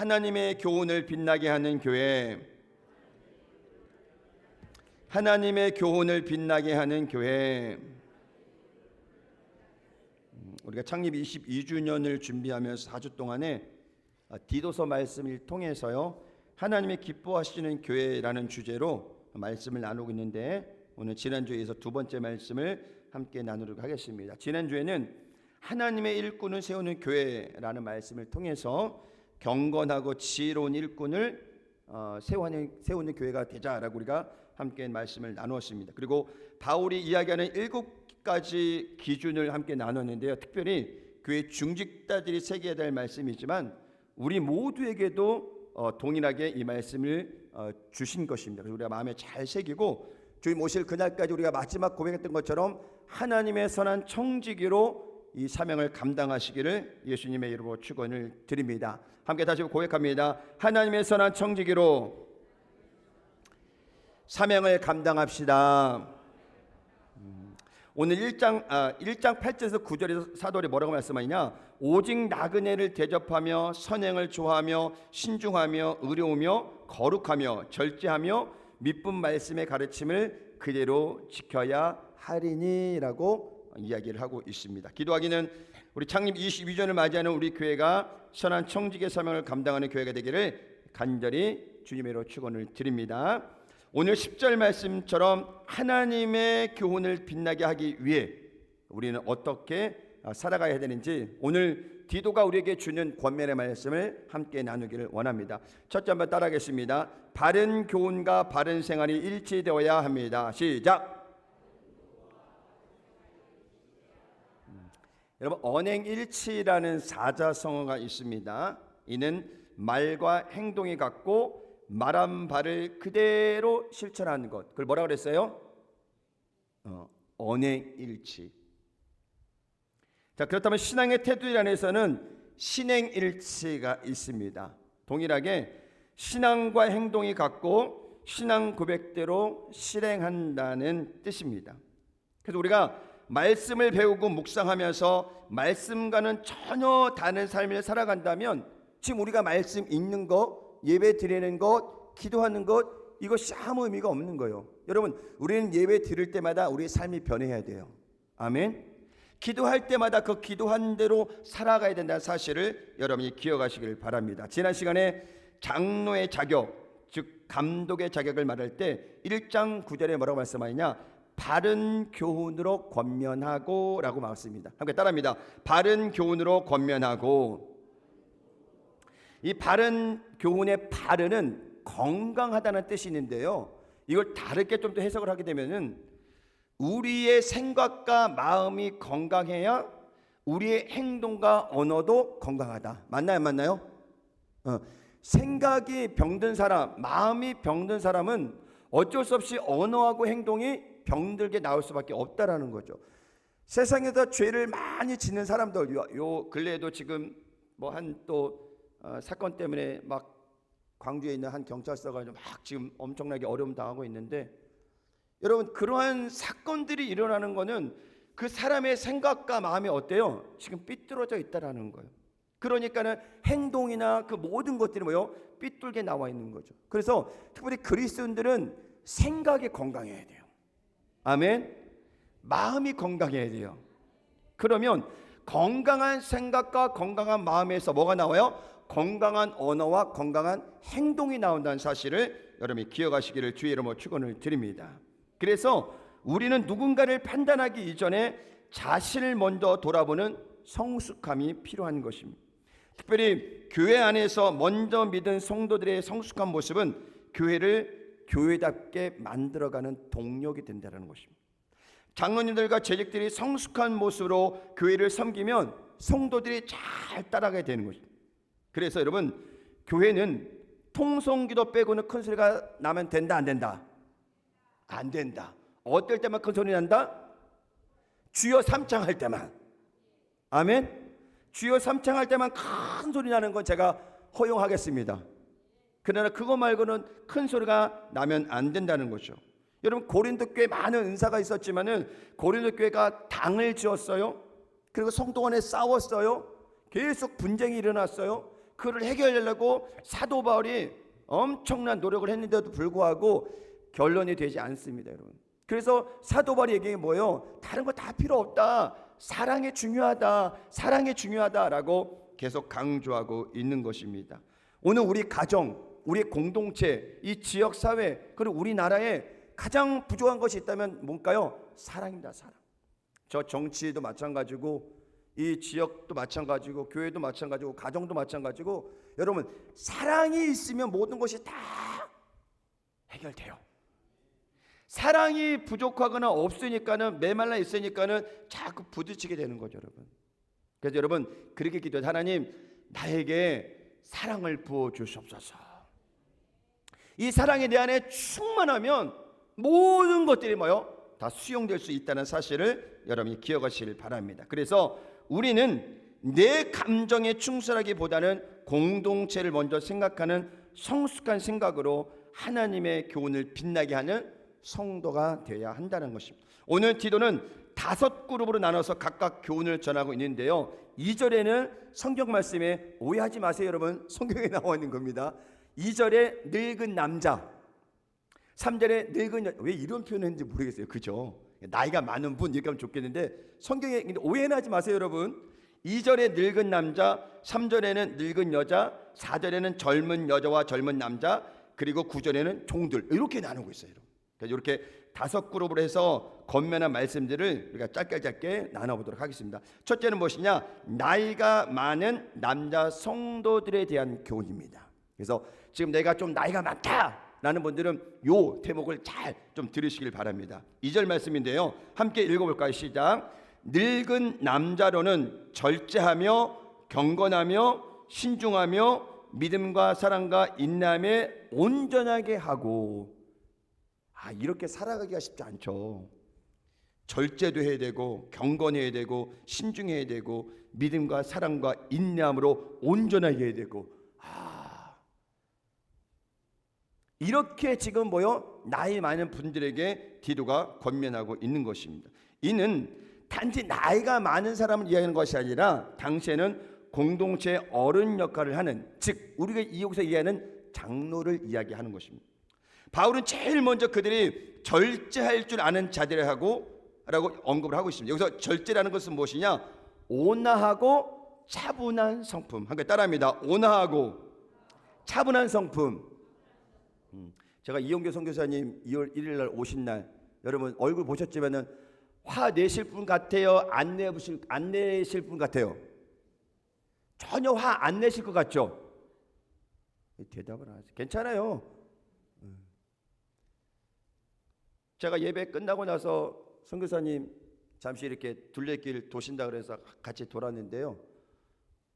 하나님의 교훈을 빛나게 하는 교회, 하나님의 교훈을 빛나게 하는 교회. 우리가 창립 22주년을 준비하면서 4주 동안에 디도서 말씀을 통해서요, 하나님의 기뻐하시는 교회라는 주제로 말씀을 나누고 있는데, 오늘 지난주에서 두 번째 말씀을 함께 나누도록 하겠습니다. 지난주에는 하나님의 일꾼을 세우는 교회라는 말씀을 통해서 경건하고 지혜로운 일꾼을 세우는 교회가 되자라고 우리가 함께 말씀을 나누었습니다. 그리고 바울이 이야기하는 7가지 기준을 함께 나눴는데요, 특별히 교회 중직자들이 새겨야 될 말씀이지만 우리 모두에게도 동일하게 이 말씀을 주신 것입니다. 그래서 우리가 마음에 잘 새기고 주님 오실 그날까지 우리가 마지막 고백했던 것처럼 하나님의 선한 청지기로 이 사명을 감당하시기를 예수님의 이름으로 축원을 드립니다. 함께 다시 고백합니다. 하나님의 선한 청지기로 사명을 감당합시다. 오늘 1장 8절에서 9절에서 사도리 뭐라고 말씀하느냐, 오직 나그네를 대접하며 선행을 좋아하며 신중하며 의로우며 거룩하며 절제하며 믿음 말씀의 가르침을 그대로 지켜야 하리니라고 이야기를 하고 있습니다. 기도하기는 우리 창립 22주년을 맞이하는 우리 교회가 선한 청지기의 사명을 감당하는 교회가 되기를 간절히 주님의 이름으로 축원을 드립니다. 오늘 10절 말씀처럼 하나님의 교훈을 빛나게 하기 위해 우리는 어떻게 살아가야 되는지 오늘 디도가 우리에게 주는 권면의 말씀을 함께 나누기를 원합니다. 첫째 한번 따라하겠습니다. 바른 교훈과 바른 생활이 일치되어야 합니다. 시작. 여러분, 언행일치라는 사자성어가 있습니다. 이는 말과 행동이 같고 말한 바를 그대로 실천하는 것, 그걸 뭐라 그랬어요? 언행일치. 자, 그렇다면 신앙의 태도에 관해서는 신행일치가 있습니다. 동일하게 신앙과 행동이 같고 신앙 고백대로 실행한다는 뜻입니다. 그래서 우리가 말씀을 배우고 묵상하면서 말씀과는 전혀 다른 삶을 살아간다면 지금 우리가 말씀 읽는 것, 예배 드리는 것, 기도하는 것, 이것이 아무 의미가 없는 거예요. 여러분, 우리는 예배 드릴 때마다 우리의 삶이 변해야 돼요. 아멘. 기도할 때마다 그 기도한 대로 살아가야 된다는 사실을 여러분이 기억하시길 바랍니다. 지난 시간에 장로의 자격, 즉 감독의 자격을 말할 때 1장 9절에 뭐라고 말씀하느냐, 바른 교훈으로 권면하고 라고 말했습니다. 함께 따라합니다. 바른 교훈으로 권면하고. 이 바른 교훈의 바른은 건강하다는 뜻이 있는데요, 이걸 다르게 좀 더 해석을 하게 되면은 우리의 생각과 마음이 건강해야 우리의 행동과 언어도 건강하다. 맞나요, 안 맞나요? 생각이 병든 사람, 마음이 병든 사람은 어쩔 수 없이 언어하고 행동이 병들게 나올 수밖에 없다라는 거죠. 세상에서 죄를 많이 짓는 사람들, 요 근래에도 지금 뭐 한 또 사건 때문에 막 광주에 있는 한 경찰서가 막 지금 엄청나게 어려움 당하고 있는데, 여러분, 그러한 사건들이 일어나는 거는 그 사람의 생각과 마음이 어때요? 지금 삐뚤어져 있다라는 거예요. 그러니까는 행동이나 그 모든 것들이 뭐요? 삐뚤게 나와 있는 거죠. 그래서 특별히 그리스도인들은 생각이 건강해야 돼요. 아멘. 마음이 건강해야 돼요. 그러면 건강한 생각과 건강한 마음에서 뭐가 나와요? 건강한 언어와 건강한 행동이 나온다는 사실을 여러분이 기억하시기를 주의 이름으로 축원을 드립니다. 그래서 우리는 누군가를 판단하기 이전에 자신을 먼저 돌아보는 성숙함이 필요한 것입니다. 특별히 교회 안에서 먼저 믿은 성도들의 성숙한 모습은 교회를 교회답게 만들어가는 동력이 된다는 것입니다. 장로님들과 재직들이 성숙한 모습으로 교회를 섬기면 성도들이 잘 따라가게 되는 것입니다. 그래서 여러분, 교회는 통성기도 빼고는 큰 소리가 나면 된다, 안 된다? 안 된다. 어떨 때만 큰 소리 난다? 주여 삼창할 때만. 아멘. 주여 삼창할 때만 큰 소리 나는 건 제가 허용하겠습니다. 그러나 그거 말고는 큰 소리가 나면 안 된다는 거죠. 여러분, 고린도 교회 많은 은사가 있었지만은 고린도 교회가 당을 지었어요. 그리고 성도 간에 싸웠어요. 계속 분쟁이 일어났어요. 그를 해결하려고 사도 바울이 엄청난 노력을 했는데도 불구하고 결론이 되지 않습니다, 여러분. 그래서 사도 바울이 얘기한 게 뭐예요? 다른 거 다 필요 없다. 사랑이 중요하다. 사랑이 중요하다라고 계속 강조하고 있는 것입니다. 오늘 우리 가정, 우리 공동체, 이 지역 사회, 그리고 우리나라에 가장 부족한 것이 있다면 뭔가요? 사랑입니다. 사랑. 저 정치도 마찬가지고 이 지역도 마찬가지고 교회도 마찬가지고 가정도 마찬가지고 여러분 사랑이 있으면 모든 것이 다 해결돼요. 사랑이 부족하거나 없으니까는 메말라 있으니까는 자꾸 부딪히게 되는 거죠, 여러분. 그래서 여러분 그렇게 기도해. 하나님 나에게 사랑을 부어 주시옵소서. 이 사랑이 내 안에 충만하면 모든 것들이 뭐요? 다 수용될 수 있다는 사실을 여러분이 기억하시길 바랍니다. 그래서 우리는 내 감정에 충실하기보다는 공동체를 먼저 생각하는 성숙한 생각으로 하나님의 교훈을 빛나게 하는 성도가 되어야 한다는 것입니다. 오늘 디도는 5그룹으로 나눠서 각각 교훈을 전하고 있는데요. 2절에는 성경 말씀에 오해하지 마세요, 여러분. 성경에 나와 있는 겁니다. 2절에 늙은 남자, 3절에 늙은 여자. 왜 이런 표현을 했는지 모르겠어요. 그죠? 나이가 많은 분 이렇게 하면 좋겠는데 성경에 오해는 하지 마세요, 여러분. 2절에 늙은 남자, 3절에는 늙은 여자, 4절에는 젊은 여자와 젊은 남자, 그리고 9절에는 종들, 이렇게 나누고 있어요. 그래서 이렇게 5그룹으로 해서 권면한 말씀들을 우리가 짧게 나눠보도록 하겠습니다. 첫째는 무엇이냐? 나이가 많은 남자 성도들에 대한 교훈입니다. 그래서 지금 내가 좀 나이가 많다라는 분들은 요 대목을 잘 좀 들으시길 바랍니다. 2절 말씀인데요, 함께 읽어볼까요? 시작. 늙은 남자로는 절제하며 경건하며 신중하며 믿음과 사랑과 인내함에 온전하게 하고. 이렇게 살아가기가 쉽지 않죠. 절제도 해야 되고 경건해야 되고 신중해야 되고 믿음과 사랑과 인내함으로 온전하게 해야 되고. 이렇게 지금 뭐요? 나이 많은 분들에게 디도가 권면하고 있는 것입니다. 이는 단지 나이가 많은 사람을 이야기하는 것이 아니라 당시에는 공동체 어른 역할을 하는, 즉 우리가 여기서 이해하는 장로를 이야기하는 것입니다. 바울은 제일 먼저 그들이 절제할 줄 아는 자들이라고 언급을 하고 있습니다. 여기서 절제라는 것은 무엇이냐? 온화하고 차분한 성품. 함께 따라합니다. 온화하고 차분한 성품. 제가 이용교 선교사님 2월 1일 날 오신 날 여러분 얼굴 보셨지만은 화 내실 분 같아요? 안 내실 분 같아요? 전혀 화 안 내실 것 같죠? 대답을 안 하세요. 괜찮아요. 제가 예배 끝나고 나서 선교사님 잠시 이렇게 둘레길 도신다 그래서 같이 돌았는데요.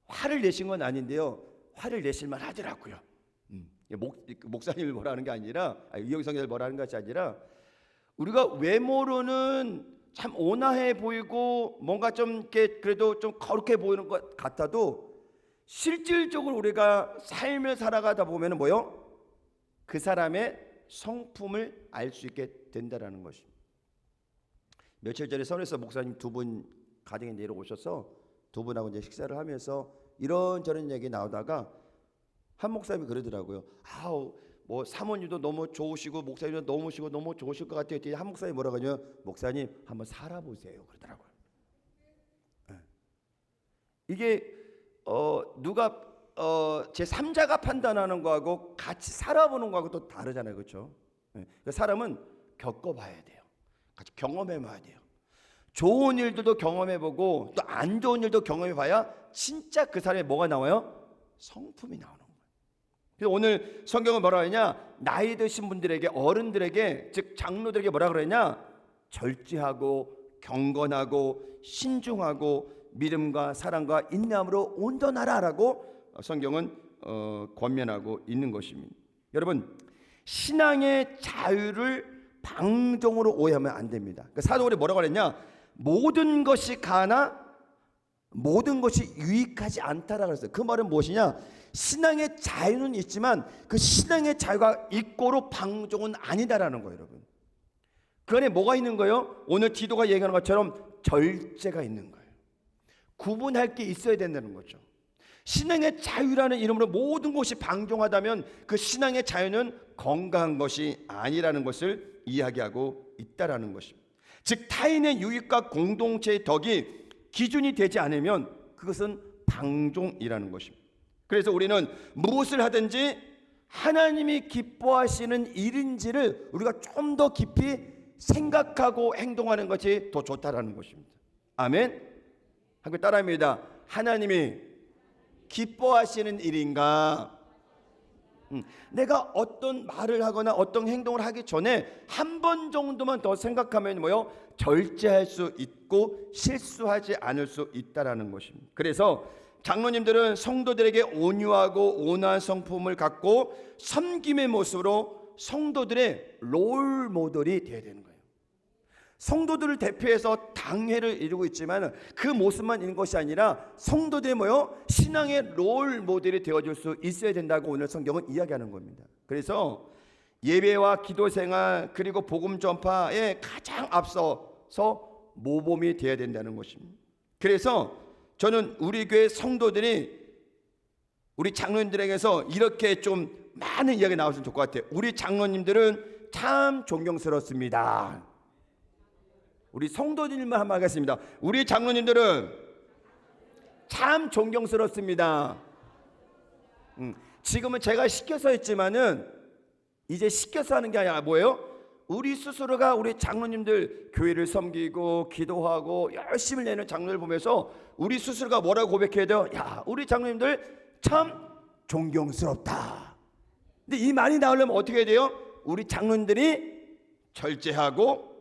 화를 내신 건 아닌데요. 화를 내실만 하더라고요. 목사님을 뭐라 하는 게 아니라, 이영희 성교사를 뭐라 하는 것이 아니라, 우리가 외모로는 참 온화해 보이고 뭔가 좀 이렇게 그래도 좀 거룩해 보이는 것 같아도 실질적으로 우리가 삶을 살아가다 보면은 뭐요? 그 사람의 성품을 알 수 있게 된다라는 것입니다. 며칠 전에 서울에서 목사님 2분 가정에 내려오셔서 2분하고 이제 식사를 하면서 이런저런 얘기 나오다가 한 목사님이 그러더라고요. 뭐 사모님도 너무 좋으시고 목사님도 너무 좋으실 것 같아요. 한 목사님이 뭐라고 하냐면, 목사님 한번 살아보세요 그러더라고요. 이게 누가 제3자가 판단하는 거하고 같이 살아보는 거하고 또 다르잖아요, 그렇죠? 사람은 겪어봐야 돼요. 같이 경험해봐야 돼요. 좋은 일들도 경험해보고 또 안 좋은 일도 경험해봐야 진짜 그 사람의 뭐가 나와요? 성품이 나오는 거예요. 그래서 오늘 성경은 뭐라 하냐? 나이 드신 분들에게, 어른들에게, 즉 장로들에게 뭐라 그러냐? 절제하고 경건하고 신중하고 믿음과 사랑과 인내함으로 온전하라라고 성경은 권면하고 있는 것입니다. 여러분, 신앙의 자유를 방종으로 오해하면 안 됩니다. 그러니까 사도들이 뭐라고 그랬냐? 모든 것이 가나 모든 것이 유익하지 않다라고 했어요. 그 말은 무엇이냐? 신앙의 자유는 있지만 그 신앙의 자유가 이꼬로 방종은 아니다라는 거예요, 여러분. 그 안에 뭐가 있는 거예요? 오늘 디도가 얘기하는 것처럼 절제가 있는 거예요. 구분할 게 있어야 된다는 거죠. 신앙의 자유라는 이름으로 모든 것이 방종하다면 그 신앙의 자유는 건강한 것이 아니라는 것을 이야기하고 있다라는 것입니다. 즉 타인의 유익과 공동체의 덕이 기준이 되지 않으면 그것은 방종이라는 것입니다. 그래서 우리는 무엇을 하든지 하나님이 기뻐하시는 일인지를 우리가 좀 더 깊이 생각하고 행동하는 것이 더 좋다라는 것입니다. 아멘. 함께 따라합니다. 하나님이 기뻐하시는 일인가? 내가 어떤 말을 하거나 어떤 행동을 하기 전에 한 번 정도만 더 생각하면 뭐요? 절제할 수 있고 실수하지 않을 수 있다라는 것입니다. 그래서 장로님들은 성도들에게 온유하고 온화한 성품을 갖고 섬김의 모습으로 성도들의 롤 모델이 되어야 되는 거예요. 성도들을 대표해서 당회를 이루고 있지만 그 모습만 있는 것이 아니라 성도들의 뭐요? 신앙의 롤 모델이 되어줄 수 있어야 된다고 오늘 성경은 이야기하는 겁니다. 그래서 예배와 기도 생활 그리고 복음 전파에 가장 앞서서 모범이 되어야 된다는 것입니다. 그래서 저는 우리 교회 성도들이 우리 장로님들에게서 이렇게 좀 많은 이야기가 나왔으면 좋을 것 같아요. 우리 장로님들은 참 존경스럽습니다. 우리 성도님만 한번 하겠습니다. 우리 장로님들은 참 존경스럽습니다. 지금은 제가 시켜서 했지만은 이제 시켜서 하는 게 아니라 뭐예요? 우리 스스로가 우리 장로님들 교회를 섬기고 기도하고 열심히 내는 장로를 보면서 우리 스스로가 뭐라고 고백해야 돼요? 야, 우리 장로님들 참 존경스럽다. 근데 이 말이 나오려면 어떻게 해야 돼요? 우리 장로님들이 절제하고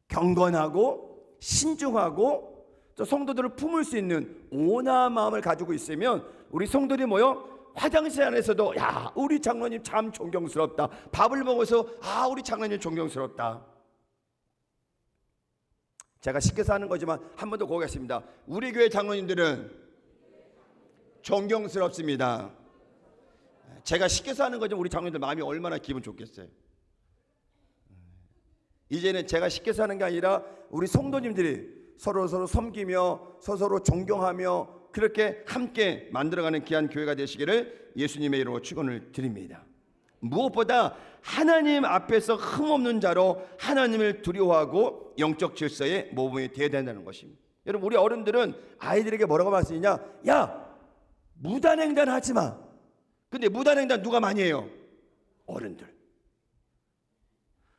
경건하고 신중하고 또 성도들을 품을 수 있는 온화한 마음을 가지고 있으면 우리 성도들이 뭐요? 화장실 안에서도 야, 우리 장로님 참 존경스럽다. 밥을 먹어서 아, 우리 장로님 존경스럽다. 제가 시켜서 하는 거지만 한 번 더 고하겠습니다. 우리 교회 장로님들은 존경스럽습니다. 제가 시켜서 하는 거지만 우리 장로님들 마음이 얼마나 기분 좋겠어요. 이제는 제가 시켜서 하는 게 아니라 우리 성도님들이 서로 섬기며 서로 존경하며 그렇게 함께 만들어가는 귀한 교회가 되시기를 예수님의 이름으로 축원을 드립니다. 무엇보다 하나님 앞에서 흠없는 자로 하나님을 두려워하고 영적 질서의 모범이 되어야 된다는 것입니다. 여러분 우리 어른들은 아이들에게 뭐라고 말씀이냐? 야, 무단횡단 하지 마. 근데 무단횡단 누가 많이 해요? 어른들.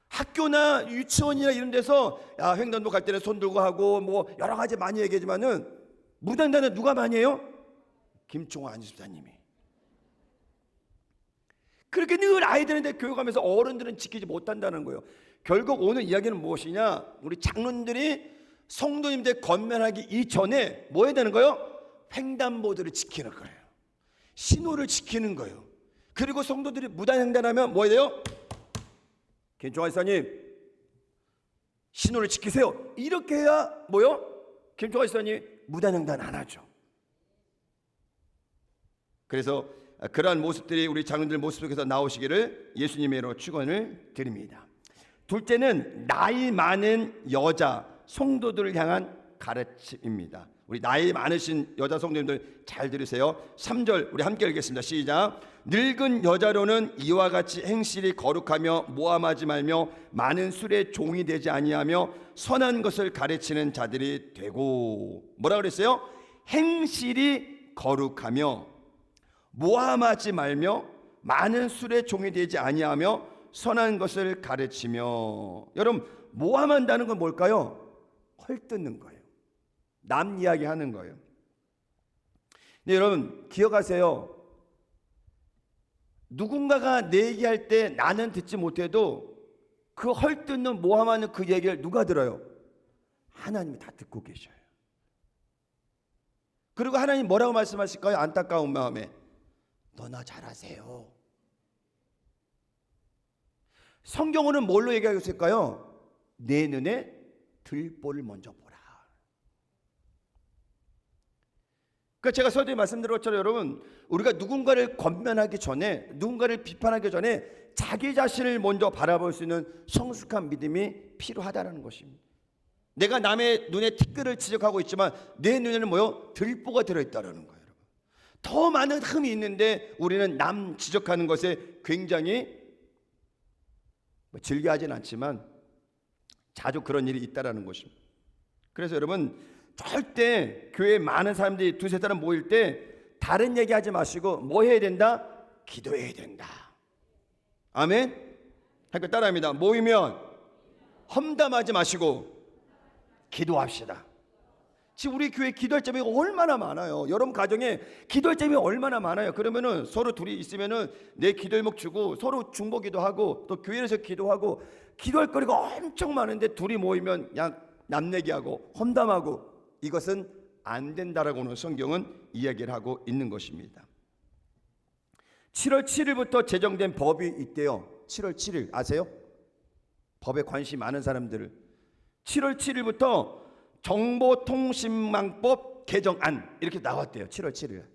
학교나 유치원이나 이런 데서 야, 횡단도 갈 때는 손 들고 하고 뭐 여러 가지 많이 얘기하지만은 무단횡단은 누가 많이 해요? 김총호 안집사님이. 그렇게 늘 아이들한테 교육하면서 어른들은 지키지 못한다는 거예요. 결국 오늘 이야기는 무엇이냐? 우리 장로님들이 성도님들 건면하기 이전에 뭐 해야 되는 거예요? 횡단보도를 지키는 거예요. 신호를 지키는 거예요. 그리고 성도들이 무단횡단하면 뭐 해야 돼요? 김총환 지사님 신호를 지키세요. 이렇게 해야 뭐요? 김총환 지사님 무단횡단 안 하죠. 그래서 그러한 모습들이 우리 장로들 모습 속에서 나오시기를 예수님의 이름으로 축원을 드립니다. 둘째는 나이 많은 여자 성도들을 향한 가르침입니다. 우리 나이 많으신 여자 성도님들 잘 들으세요. 3절 우리 함께 읽겠습니다. 시작. 늙은 여자로는 이와 같이 행실이 거룩하며 모함하지 말며 많은 술의 종이 되지 아니하며 선한 것을 가르치는 자들이 되고. 뭐라 그랬어요? 행실이 거룩하며 모함하지 말며 많은 술의 종이 되지 아니하며 선한 것을 가르치며. 여러분 모함한다는 건 뭘까요? 헐뜯는 거예요. 남 이야기하는 거예요. 근데 여러분 기억하세요. 누군가가 내 얘기할 때 나는 듣지 못해도 그 헐뜯는 모함하는 그 얘기를 누가 들어요? 하나님이 다 듣고 계셔요. 그리고 하나님 뭐라고 말씀하실까요? 안타까운 마음에 너나 잘하세요. 성경으로는 뭘로 얘기하고 있을까요? 내 눈에 들보를 먼저 보라. 그러니까 제가 서두에 말씀드린 것처럼 여러분 우리가 누군가를 권면하기 전에 누군가를 비판하기 전에 자기 자신을 먼저 바라볼 수 있는 성숙한 믿음이 필요하다는 것입니다. 내가 남의 눈에 티끌을 지적하고 있지만 내 눈에는 뭐요? 들보가 들어있다는 거예요. 여러분. 더 많은 흠이 있는데 우리는 남 지적하는 것에 굉장히 즐겨하진 않지만 자주 그런 일이 있다라는 것입니다. 그래서 여러분, 절대 교회에 많은 사람들이 두세 사람 모일 때 다른 얘기하지 마시고 뭐 해야 된다? 기도해야 된다. 아멘. 하니까 따라합니다. 모이면 험담하지 마시고 기도합시다. 지금 우리 교회 기도할 점이 얼마나 많아요. 여러분 가정에 기도할 점이 얼마나 많아요. 그러면은 서로 둘이 있으면은 내 기도일목 주고 서로 중보기도 하고 또 교회에서 기도하고 기도할 거리가 엄청 많은데 둘이 모이면 그냥 남 얘기하고 험담하고 이것은 안 된다라고는 성경은 이야기를 하고 있는 것입니다. 7월 7일부터 제정된 법이 있대요. 7월 7일 아세요? 법에 관심 많은 사람들을 7월 7일부터 정보통신망법 개정안 이렇게 나왔대요. 7월 7일.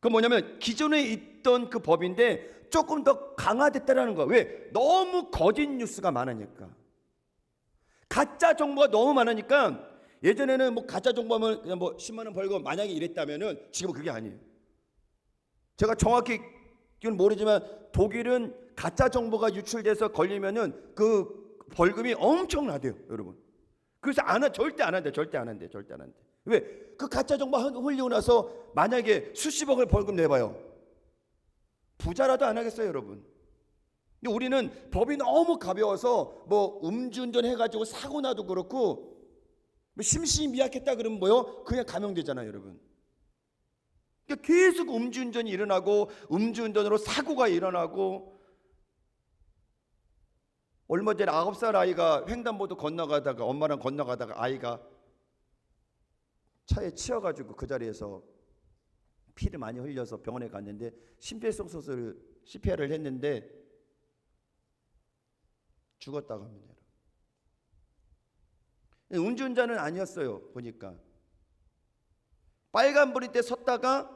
그 뭐냐면 기존에 있던 그 법인데 조금 더 강화됐다라는 거야. 왜? 너무 거짓 뉴스가 많으니까. 가짜 정보가 너무 많으니까 예전에는 뭐 가짜 정보하면 그냥 뭐 10만 원 벌고 만약에 이랬다면은 지금은 그게 아니에요. 제가 정확히 그건 모르지만 독일은 가짜 정보가 유출돼서 걸리면은 그 벌금이 엄청나대요, 여러분. 그래서 절대 안 한대. 왜? 그 가짜 정보 흘리고 나서 만약에 수십억을 벌금 내봐요. 부자라도 안 하겠어요, 여러분. 근데 우리는 법이 너무 가벼워서 뭐 음주운전 해가지고 사고 나도 그렇고 뭐 심신이 미약했다 그러면 뭐요? 그냥 감형되잖아요, 여러분. 그러니까 계속 음주운전이 일어나고 음주운전으로 사고가 일어나고 얼마 전에 9살 아이가 횡단보도 건너가다가 엄마랑 건너가다가 아이가 차에 치여가지고 그 자리에서 피를 많이 흘려서 병원에 갔는데 심폐소생술을 CPR을 했는데 죽었다고 합니다. 음주운전은 아니었어요. 보니까 빨간불일 때 섰다가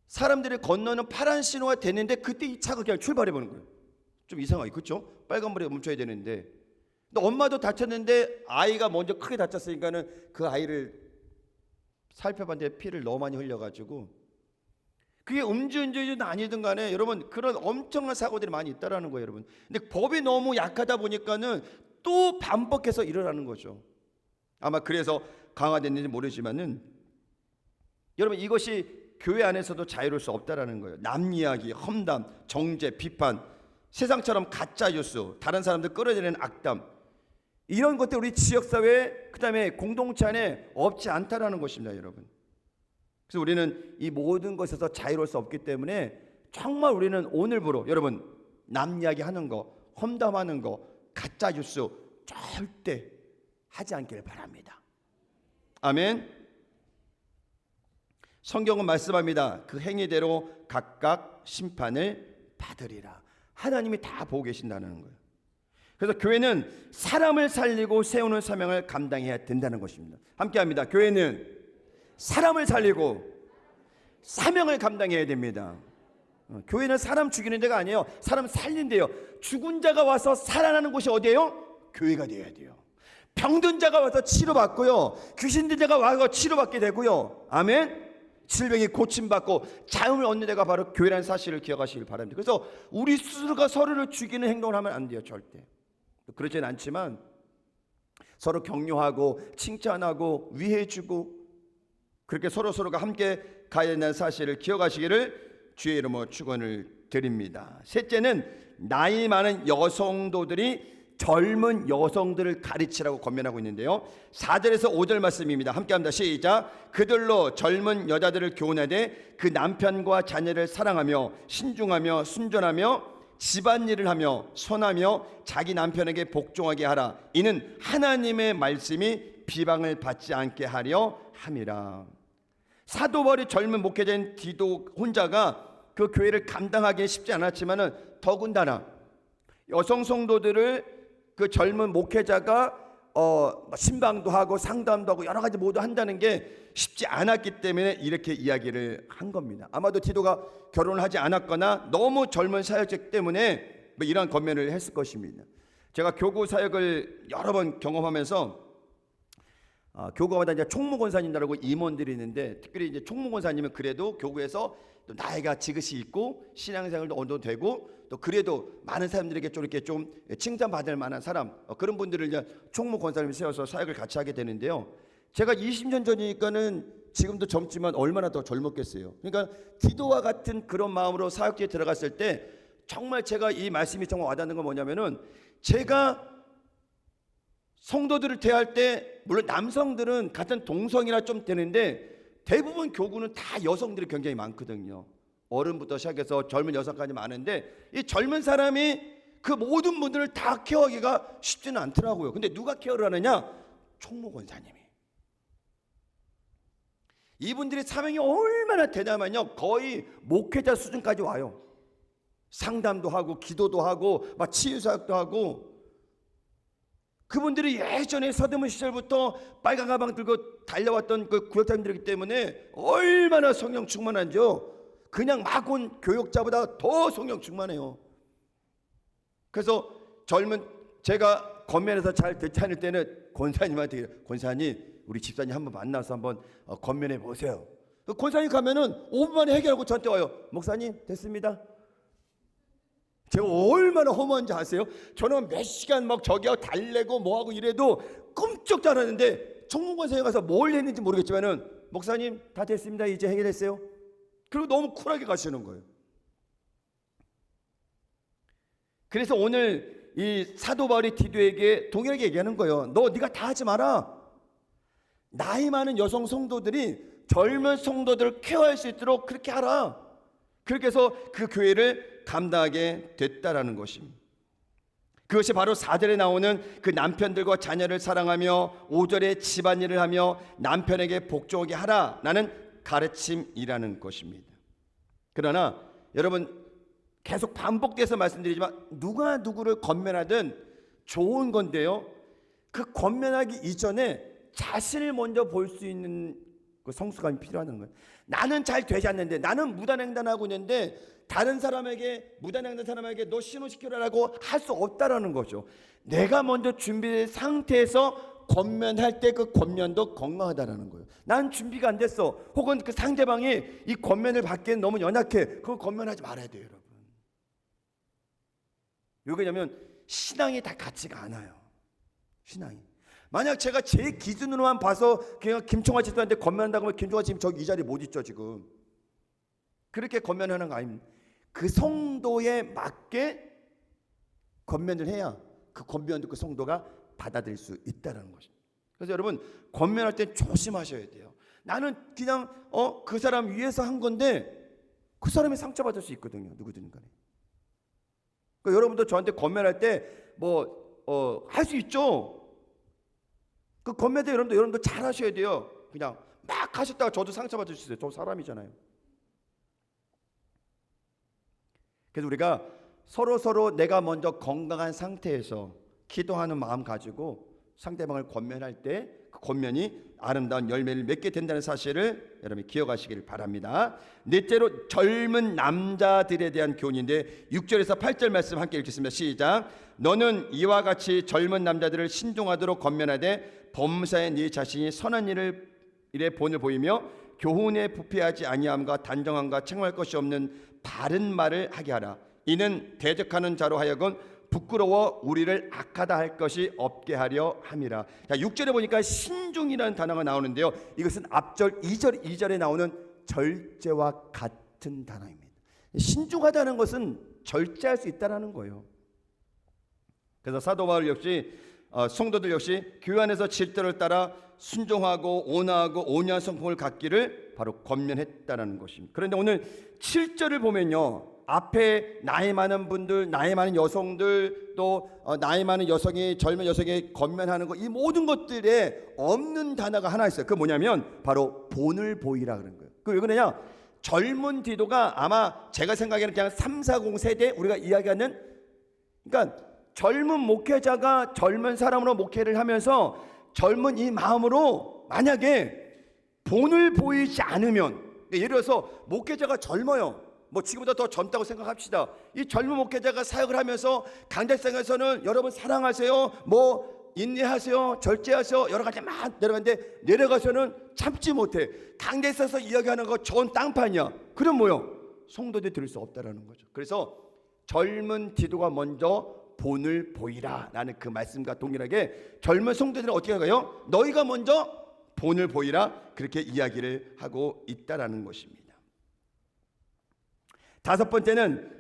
사람들이 건너는 파란 신호가 됐는데 그때 이 차가 그냥 출발해버린 거예요. 좀 이상하게, 그렇죠? 빨간불에 멈춰야 되는데 근데 엄마도 다쳤는데 아이가 먼저 크게 다쳤으니까는 그 아이를 살펴봤는데 피를 너무 많이 흘려가지고 그게 음주운전이든 아니든 간에 여러분 그런 엄청난 사고들이 많이 있다라는 거예요, 여러분. 근데 법이 너무 약하다 보니까는 또 반복해서 일어나는 거죠. 아마 그래서 강화됐는지 모르지만은 여러분 이것이 교회 안에서도 자유로울 수 없다라는 거예요. 남 이야기, 험담, 정죄, 비판, 세상처럼 가짜 뉴스, 다른 사람들 끌어내리는 악담 이런 것들 우리 지역사회 그다음에 공동체 안에 없지 않다라는 것입니다, 여러분. 그래서 우리는 이 모든 것에서 자유로울 수 없기 때문에 정말 우리는 오늘부로 여러분 남 이야기 하는 거, 험담하는 거, 가짜 뉴스 절대 하지 않기를 바랍니다. 아멘. 성경은 말씀합니다. 그 행위대로 각각 심판을 받으리라. 하나님이 다 보고 계신다는 거예요. 그래서 교회는 사람을 살리고 세우는 사명을 감당해야 된다는 것입니다. 함께합니다. 교회는 사람을 살리고 사명을 감당해야 됩니다. 교회는 사람 죽이는 데가 아니에요. 사람 살리는 데요. 죽은 자가 와서 살아나는 곳이 어디예요? 교회가 되어야 돼요. 병든 자가 와서 치료받고요. 귀신 든 자가 와서 치료받게 되고요. 아멘. 질병이 고침받고 자음을 얻는 데가 바로 교회라는 사실을 기억하시길 바랍니다. 그래서 우리 스스로가 서로를 죽이는 행동을 하면 안 돼요, 절대. 그렇지는 않지만 서로 격려하고 칭찬하고 위해주고 그렇게 서로가 함께 가야 된다는 사실을 기억하시기를 주의 이름으로 축원을 드립니다. 셋째는 나이 많은 여성도들이 젊은 여성들을 가르치라고 권면하고 있는데요. 4절에서 5절 말씀입니다. 함께합니다. 시작. 그들로 젊은 여자들을 교훈하되 그 남편과 자녀를 사랑하며 신중하며 순전하며 집안일을 하며 선하며 자기 남편에게 복종하게 하라. 이는 하나님의 말씀이 비방을 받지 않게 하려 함이라. 사도 바울이 젊은 목회자인 디도 혼자가 그 교회를 감당하기 쉽지 않았지만은 더군다나 여성 성도들을 그 젊은 목회자가 신방도 하고 상담도 하고 여러 가지 모두 한다는 게 쉽지 않았기 때문에 이렇게 이야기를 한 겁니다. 아마도 디도가 결혼을 하지 않았거나 너무 젊은 사역자 때문에 뭐 이러한 권면을 했을 것입니다. 제가 교구 사역을 여러 번 경험하면서 교구마다 이제 총무권사님이라고 임원들이 있는데, 특별히 이제 총무권사님은 그래도 교구에서 또 나이가 지긋이 있고 신앙생활도 어느 정도 되고 또 그래도 많은 사람들에게 좀 이렇게 좀 칭찬받을 만한 사람, 그런 분들을 이제 총무권사님이 세워서 사역을 같이 하게 되는데요. 제가 20년 전이니까는 지금도 젊지만 얼마나 더 젊었겠어요. 그러니까 디도와 같은 그런 마음으로 사역지에 들어갔을 때 정말 제가 이 말씀이 정말 와닿는 건 뭐냐면은, 제가 성도들을 대할 때 물론 남성들은 같은 동성이나 좀 되는데 대부분 교구는 다 여성들이 굉장히 많거든요. 어른부터 시작해서 젊은 여성까지 많은데 이 젊은 사람이 그 모든 분들을 다 케어하기가 쉽지는 않더라고요. 근데 누가 케어를 하느냐? 총무권사님이. 이분들의 사명이 얼마나 대담하냐, 거의 목회자 수준까지 와요. 상담도 하고 기도도 하고 막 치유사역도 하고. 그분들이 예전에 서대문 시절부터 빨간 가방 들고 달려왔던 그 구역장님들이기 때문에 얼마나 성령 충만한지요. 그냥 막 온 교역자보다 더 성령 충만해요. 그래서 제가 건면에서 잘 듣지 않을 때는 권사님한테, 권사님 우리 집사님 한번 만나서 한번 건면해 보세요. 권사님 가면은 5분 만에 해결하고 저한테 와요. 목사님 됐습니다. 제가 얼마나 허무한지 아세요? 저는 몇 시간 막 저기하고 달래고 뭐하고 이래도 끔찍도 안 하는데 총무관사에 가서 뭘 했는지 모르겠지만은 목사님 다 됐습니다. 이제 해결했어요. 그리고 너무 쿨하게 가시는 거예요. 그래서 오늘 이 사도 바울이 디도에게 동일하게 얘기하는 거예요. 네가 다 하지 마라. 나이 많은 여성 성도들이 젊은 성도들을 케어할 수 있도록 그렇게 하라. 그렇게 해서 그 교회를 감당하게 됐다라는 것입니다. 그것이 바로 4절에 나오는 그 남편들과 자녀를 사랑하며 5절에 집안일을 하며 남편에게 복종하게 하라라는 가르침이라는 것입니다. 그러나 여러분, 계속 반복돼서 말씀드리지만 누가 누구를 건면하든 좋은 건데요, 그 건면하기 이전에 자신을 먼저 볼 수 있는 그 성숙함이 필요하다는 거예요. 나는 잘 되지 않는데, 나는 무단횡단하고 있는데 다른 사람에게, 무단횡단 사람에게 너 신호시켜라라고 할 수 없다라는 거죠. 내가 먼저 준비된 상태에서 건면할 때 그 건면도 건강하다라는 거예요. 난 준비가 안 됐어, 혹은 그 상대방이 이 건면을 받기엔 너무 연약해, 그거 건면하지 말아야 돼요, 여러분. 왜냐면 신앙이 다 같지가 않아요. 신앙이. 만약 제가 제 기준으로만 봐서 그냥 김총화 집사한테 건면한다고 하면 김총화 지금 저기 이 자리에 못 있죠 지금. 그렇게 건면하는 거 아닙니다. 그 성도에 맞게 건면을 해야 그 건면도 그 성도가 받아들일 수 있다는 것입니다. 그래서 여러분, 건면할 때 조심하셔야 돼요. 나는 그냥 그 사람 위해서 한 건데 그 사람이 상처받을 수 있거든요, 누구든 간에. 그러니까 여러분도 저한테 건면할 때 할 수 있죠. 그 건면대 여러분도 잘 하셔야 돼요. 그냥 막 하셨다가 저도 상처받을 수 있어요. 저 사람이잖아요. 그래서 우리가 서로 내가 먼저 건강한 상태에서 기도하는 마음 가지고 상대방을 건면할 때 그 건면이 아름다운 열매를 맺게 된다는 사실을 여러분이 기억하시길 바랍니다. 넷째로 젊은 남자들에 대한 교훈인데 6절에서 8절 말씀 함께 읽겠습니다. 시작. 너는 이와 같이 젊은 남자들을 신중하도록 건면하되 범사에 네 자신이 선한 일에 본을 보이며 교훈에 부패하지 아니함과 단정함과 책망할 것이 없는 바른 말을 하게 하라. 이는 대적하는 자로 하여금 부끄러워 우리를 악하다 할 것이 없게 하려 함이라. 자, 6절에 보니까 신중이라는 단어가 나오는데요, 이것은 앞절 2절에 나오는 절제와 같은 단어입니다. 신중하다는 것은 절제할 수 있다는 거예요. 그래서 사도 바울 역시 성도들 역시 교회 안에서 질서를 따라 순종하고 온화하고 온유한 성품을 갖기를 바로 권면했다는 것입니다. 그런데 오늘 7절을 보면요, 앞에 나이 많은 분들, 나이 많은 여성들, 또 나이 많은 여성이 젊은 여성에게 권면하는 것, 이 모든 것들에 없는 단어가 하나 있어요. 그게 뭐냐면 바로 본을 보이라 그런 거예요. 그 왜 그러냐? 젊은 디도가 아마 제가 생각에는 그냥 3, 40 세대 우리가 이야기하는, 그러니까 젊은 목회자가 젊은 사람으로 목회를 하면서 젊은 이 마음으로 만약에 본을 보이지 않으면, 예를 들어서 목회자가 젊어요. 뭐 지금보다 더 젊다고 생각합시다. 이 젊은 목회자가 사역을 하면서 강대상에서는 여러분 사랑하세요, 뭐 인내하세요, 절제하세요, 여러 가지 막 내려가는데 내려가서는 참지 못해. 강대에 서서 이야기하는 거 좋은 땅판이야. 그럼 뭐요? 성도들이 들을 수 없다라는 거죠. 그래서 젊은 디도가 먼저 본을 보이라 라는 그 말씀과 동일하게 젊은 성도들은 어떻게 할까요? 너희가 먼저 본을 보이라, 그렇게 이야기를 하고 있다라는 것입니다. 다섯 번째는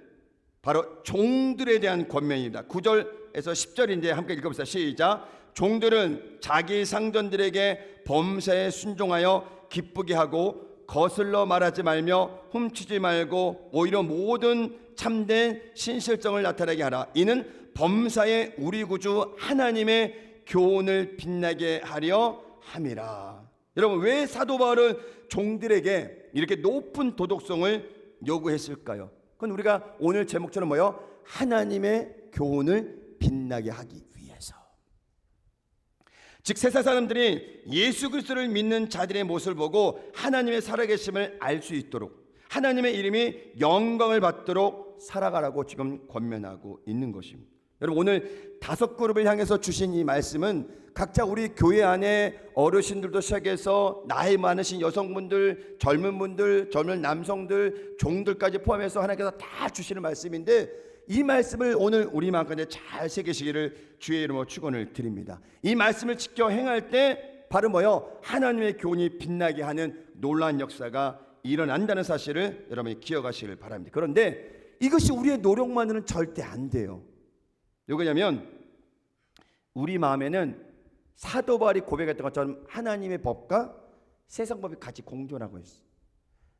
바로 종들에 대한 권면입니다. 9절에서 10절인데 함께 읽어봅시다. 시작. 종들은 자기 상전들에게 범사에 순종하여 기쁘게 하고 거슬러 말하지 말며 훔치지 말고 오히려 모든 참된 신실성을 나타나게 하라. 이는 범사에 우리 구주 하나님의 교훈을 빛나게 하려 함이라. 여러분, 왜 사도 바울은 종들에게 이렇게 높은 도덕성을 요구했을까요? 그건 우리가 오늘 제목처럼 뭐요? 하나님의 교훈을 빛나게 하기 위해서. 즉 세상 사람들이 예수 그리스도를 믿는 자들의 모습을 보고 하나님의 살아계심을 알 수 있도록, 하나님의 이름이 영광을 받도록 살아가라고 지금 권면하고 있는 것입니다. 여러분, 오늘 다섯 그룹을 향해서 주신 이 말씀은 각자 우리 교회 안에 어르신들도 시작해서 나이 많으신 여성분들, 젊은 분들, 젊은 남성들, 종들까지 포함해서 하나님께서 다 주시는 말씀인데, 이 말씀을 오늘 우리 마음가운데 잘 새기시기를 주의 이름으로 축원을 드립니다. 이 말씀을 지켜 행할 때 바로 뭐요? 하나님의 교훈이 빛나게 하는 놀라운 역사가 일어난다는 사실을 여러분이 기억하시길 바랍니다. 그런데 이것이 우리의 노력만으로는 절대 안 돼요. 왜냐하면 우리 마음에는 사도 바울이 고백했던 것처럼 하나님의 법과 세상 법이 같이 공존하고 있어.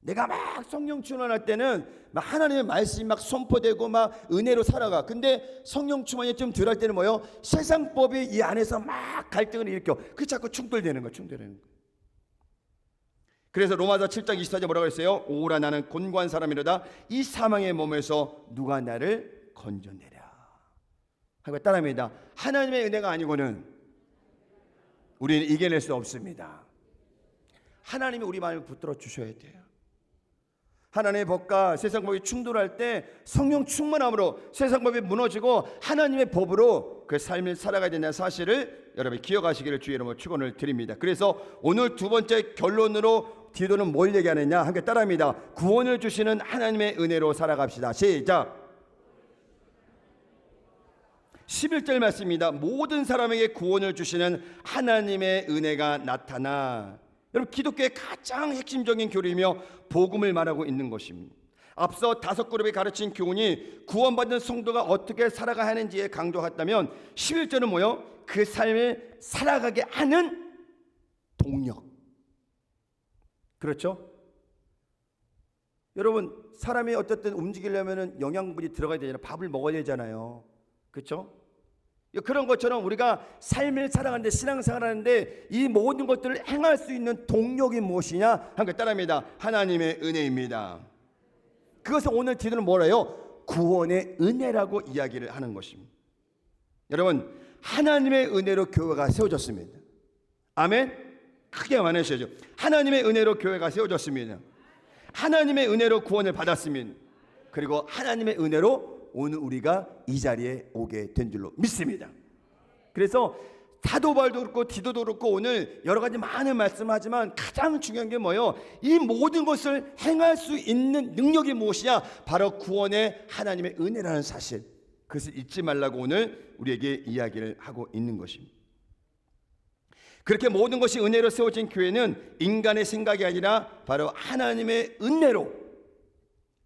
내가 막 성령 충만할 때는 막 하나님의 말씀이 막 선포되고 막 은혜로 살아가. 근데 성령 충만이 좀 덜할 때는 뭐요? 세상 법이 이 안에서 막 갈등을 일으켜. 그 자꾸 충돌되는 거야, 충돌되는 거야. 그래서 로마서 7장 24절 뭐라고 했어요? 오라 나는 곤고한 사람이로다. 이 사망의 몸에서 누가 나를 건져내랴. 하고 따라합니다. 하나님의 은혜가 아니고는 우리는 이겨낼 수 없습니다. 하나님이 우리 마음을 붙들어 주셔야 돼요. 하나님의 법과 세상 법이 충돌할 때 성령 충만함으로 세상 법이 무너지고 하나님의 법으로 그 삶을 살아가야 된다는 사실을 여러분이 기억하시기를 주의 이름으로 축원을 드립니다. 그래서 오늘 두 번째 결론으로 디도는 뭘 얘기하느냐? 함께 따라합니다. 구원을 주시는 하나님의 은혜로 살아갑시다. 시작. 11절 말씀입니다. 모든 사람에게 구원을 주시는 하나님의 은혜가 나타나. 여러분, 기독교의 가장 핵심적인 교리이며 복음을 말하고 있는 것입니다. 앞서 다섯 그룹이 가르친 교훈이 구원받은 성도가 어떻게 살아가야 하는지에 강조했다면 11절은 뭐요? 그 삶을 살아가게 하는 동력. 그렇죠? 여러분, 사람이 어쨌든 움직이려면 영양분이 들어가야 되잖아요. 밥을 먹어야 되잖아요. 그렇죠? 그런 것처럼 우리가 삶을 살아가는데, 신앙생활 하는데 이 모든 것들을 행할 수 있는 동력이 무엇이냐? 함께 따라합니다. 하나님의 은혜입니다. 그것을 오늘 디도는 뭐래요? 구원의 은혜라고 이야기를 하는 것입니다. 여러분, 하나님의 은혜로 교회가 세워졌습니다. 아멘? 크게 말하셔야죠. 하나님의 은혜로 교회가 세워졌습니다. 하나님의 은혜로 구원을 받았습니다. 그리고 하나님의 은혜로 오늘 우리가 이 자리에 오게 된 줄로 믿습니다. 그래서 사도 바울도 그렇고 디도도 그렇고 오늘 여러 가지 많은 말씀을 하지만 가장 중요한 게 뭐예요? 이 모든 것을 행할 수 있는 능력이 무엇이냐? 바로 구원의 하나님의 은혜라는 사실, 그것을 잊지 말라고 오늘 우리에게 이야기를 하고 있는 것입니다. 그렇게 모든 것이 은혜로 세워진 교회는 인간의 생각이 아니라 바로 하나님의 은혜로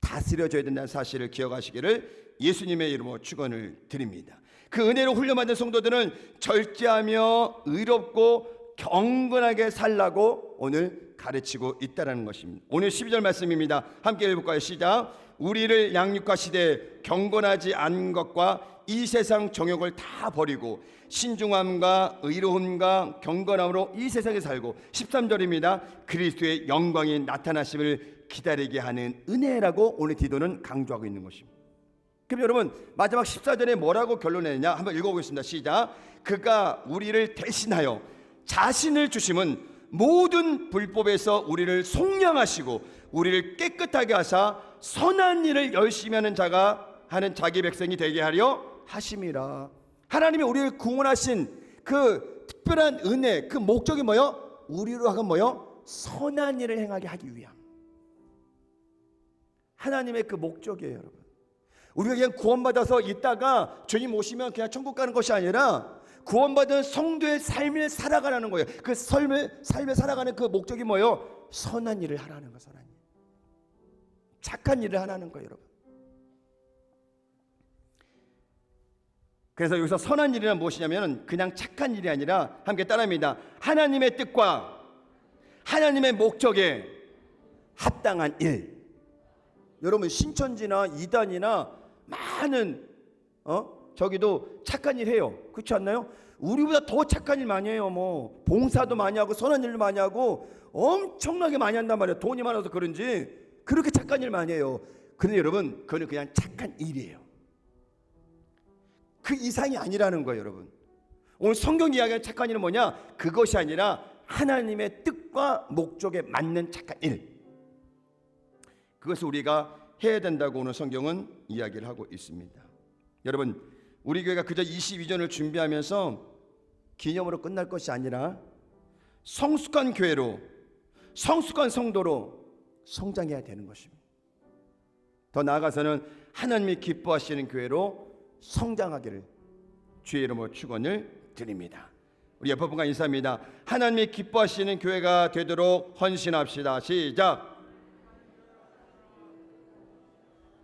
다스려져야 된다는 사실을 기억하시기를 예수님의 이름으로 축원을 드립니다. 그 은혜로 훈련받은 성도들은 절제하며 의롭고 경건하게 살라고 오늘 가르치고 있다는 것입니다. 오늘 12절 말씀입니다. 함께 읽어볼까요? 시작. 우리를 양육하시되 경건하지 않은 것과 이 세상 정욕을 다 버리고 신중함과 의로움과 경건함으로 이 세상에 살고 13절입니다. 그리스도의 영광이 나타나심을 기다리게 하는 은혜라고 오늘 디도는 강조하고 있는 것입니다. 그럼 여러분, 마지막 14절에 뭐라고 결론내느냐? 한번 읽어보겠습니다. 시작. 그가 우리를 대신하여 자신을 주심은 모든 불법에서 우리를 속량하시고 우리를 깨끗하게 하사 선한 일을 열심히 하는 자가 하는 자기 백성이 되게 하려 하심이라. 하나님이 우리를 구원하신 그 특별한 은혜, 그 목적이 뭐요? 우리로 하여금 뭐요? 선한 일을 행하게 하기 위함. 하나님의 그 목적이에요, 여러분. 우리가 그냥 구원받아서 있다가 주님 오시면 그냥 천국 가는 것이 아니라 구원받은 성도의 삶을 살아가라는 거예요. 그 삶을 살아가는 그 목적이 뭐예요? 선한 일을 하라는 거, 선한 일. 착한 일을 하라는 거예요, 여러분. 그래서 여기서 선한 일이란 무엇이냐면 그냥 착한 일이 아니라 함께 따라합니다. 하나님의 뜻과 하나님의 목적에 합당한 일. 여러분 신천지나 이단이나 많은 저기도 착한 일 해요. 그렇지 않나요? 우리보다 더 착한 일 많이 해요. 뭐 봉사도 많이 하고 선한 일도 많이 하고 엄청나게 많이 한단 말이에요. 돈이 많아서 그런지 그렇게 착한 일 많이 해요. 그런데 여러분 그거는 그냥 착한 일이에요. 그 이상이 아니라는 거예요, 여러분. 오늘 성경 이야기하는 착한 일은 뭐냐? 그것이 아니라 하나님의 뜻과 목적에 맞는 착한 일. 그것을 우리가 해야 된다고 오늘 성경은 이야기를 하고 있습니다. 여러분, 우리 교회가 그저 22전을 준비하면서 기념으로 끝날 것이 아니라 성숙한 교회로, 성숙한 성도로 성장해야 되는 것입니다. 더 나아가서는 하나님이 기뻐하시는 교회로 성장하기를 주의 이름으로 축원을 드립니다. 우리 옆에 분과 인사합니다. 하나님이 기뻐하시는 교회가 되도록 헌신합시다. 시작.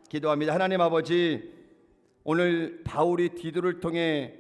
기도합니다. 하나님 아버지, 오늘 바울이 디도를 통해